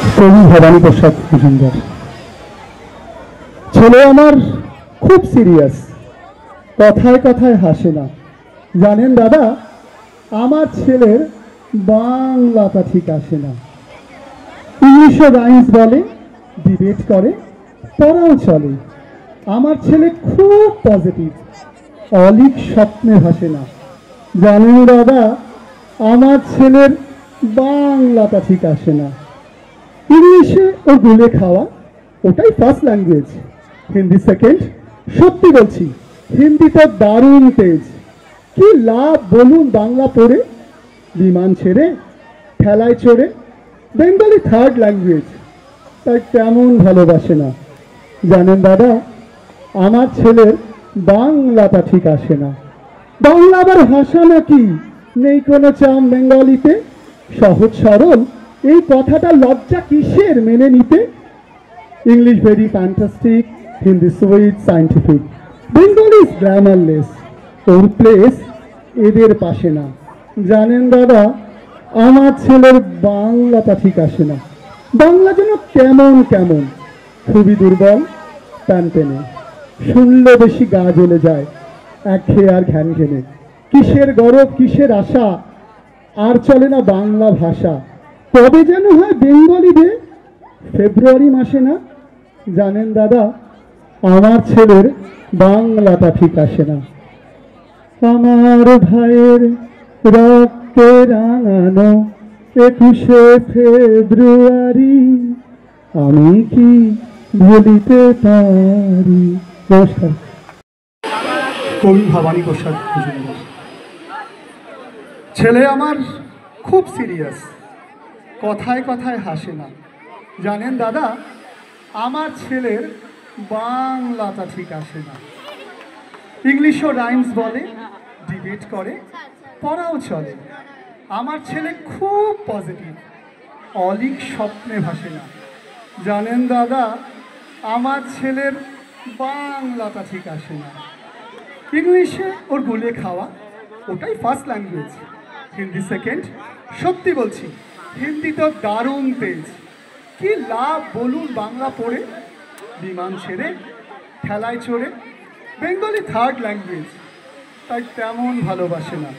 কবি ভবানী প্রসাদ মজুমদার। ছেলে আমার খুব সিরিয়াস, কথায় কথায় হাসে না। জানেন দাদা, আমার ছেলের বাংলাটা ঠিক আসে না। ইংলিশে রাইমস বলে, ডিবেট করে, পড়াও চলে। আমার ছেলে খুব পজিটিভ, অলিক স্বপ্নে ভাসে না। জানেন দাদা, আমার ছেলের বাংলাটা ঠিক আসে না। ইংলিশে ও গুলে খাওয়া, ওটাই ফার্স্ট ল্যাঙ্গুয়েজ। হিন্দি সেকেন্ড। সত্যি বলছি, হিন্দিটা দারুণ তেজ। কি লাভ বলুন বাংলা পড়ে, বিমান ছেড়ে ঠেলায় চড়ে। বেঙ্গলি থার্ড ল্যাঙ্গুয়েজ, তাই তেমন ভালোবাসে না। জানেন দাদা, আমার ছেলের বাংলাটা ঠিক আসে না। বাংলা আবার ভাষা নাকি, নেই কোনো চাম বেঙ্গলিতে। সহজ সরল এই কথাটা লজ্জা কিসের মেনে নিতে। English very fantastic, Hindi sweet scientific, Bengali is grammarless, ওর প্লেস এদের পাশে না। জানেন দাদা, আমার ছেলের বাংলাটা ঠিক আসে না। বাংলা যেন কেমন কেমন, খুবই দুর্বল, টান টেনে। শুনলে বেশি গা জ্বলে যায়, একঘেয়ে আর ঘ্যান ঘেনে। কিসের গরব কিসের আশা, আর চলে না বাংলা ভাষা। তবে যেন হয় বেঙ্গলি ডে, ফেব্রুয়ারি মাসে না। জানেন দাদা, আমার ছেলের বাংলাটা ঠিক আসে না। আমার ভাইয়ের রক্তে রাঙানো 21শে ফেব্রুয়ারি, আমি কি ভুলিতে পারি। নমস্কার। কবি ভবানী প্রসাদ মজুমদার। ছেলে আমার খুব সিরিয়াস, কথায় কথায় হাসে না। জানেন দাদা, আমার ছেলের বাংলাটা ঠিক আসে না। ইংলিশও রাইমস বলে, ডিবেট করে, পড়াও চলে। আমার ছেলে খুব পজিটিভ, অলিক স্বপ্নে ভাসে না। জানেন দাদা, আমার ছেলের বাংলাটা ঠিক আসে না। ইংলিশে ওর গুলে খাওয়া, ওটাই ফার্স্ট ল্যাঙ্গুয়েজ। হিন্দি সেকেন্ড। সত্যি বলছি, হিন্দি তো দারুণ তেজ। কি লাভ বলুন বাংলা পড়ে, বিমান ছেড়ে ঠেলায় চড়ে। বেঙ্গলি থার্ড ল্যাঙ্গুয়েজ, তাই তেমন ভালোবাসে না।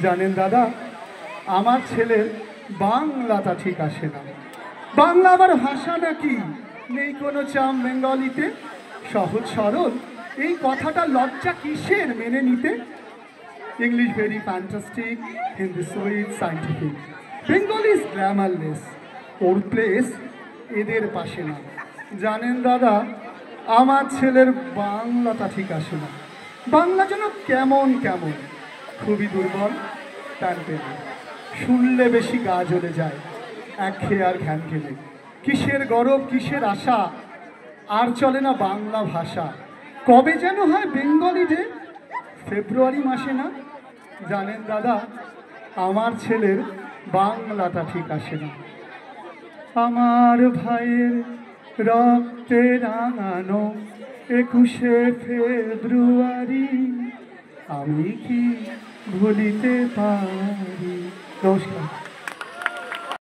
জানেন দাদা, আমার ছেলের বাংলাটা ঠিক আসে না। বাংলা আবার ভাষা নাকি, নেই কোনো চাম বেঙ্গলিতে। সহজ সরল এই কথাটা লজ্জা কিসের মেনে নিতে। English very fantastic, Hindi sweet scientific, Bengali is grammarless, ওর প্লেস এদের পাশে না। জানেন দাদা, আমার ছেলের বাংলাটা ঠিক আসে না। বাংলা যেন কেমন কেমন, খুবই দুর্বল, টান টেনে। শুনলে বেশি গা জ্বলে যায়, একঘেয়ে আর ঘ্যান ঘেনে। কিসের গরব কিসের আশা, আর চলে না বাংলা ভাষা। কবে যেন হয় বেঙ্গলি ডে, ফেব্রুয়ারি মাসে না। জানেন দাদা, আমার ছেলের বাংলাটা ঠিক আসে না। আমার ভাইয়ের রক্তে রাঙানো 21শে ফেব্রুয়ারি, আমি কি ভুলিতে পারি। নমস্কার।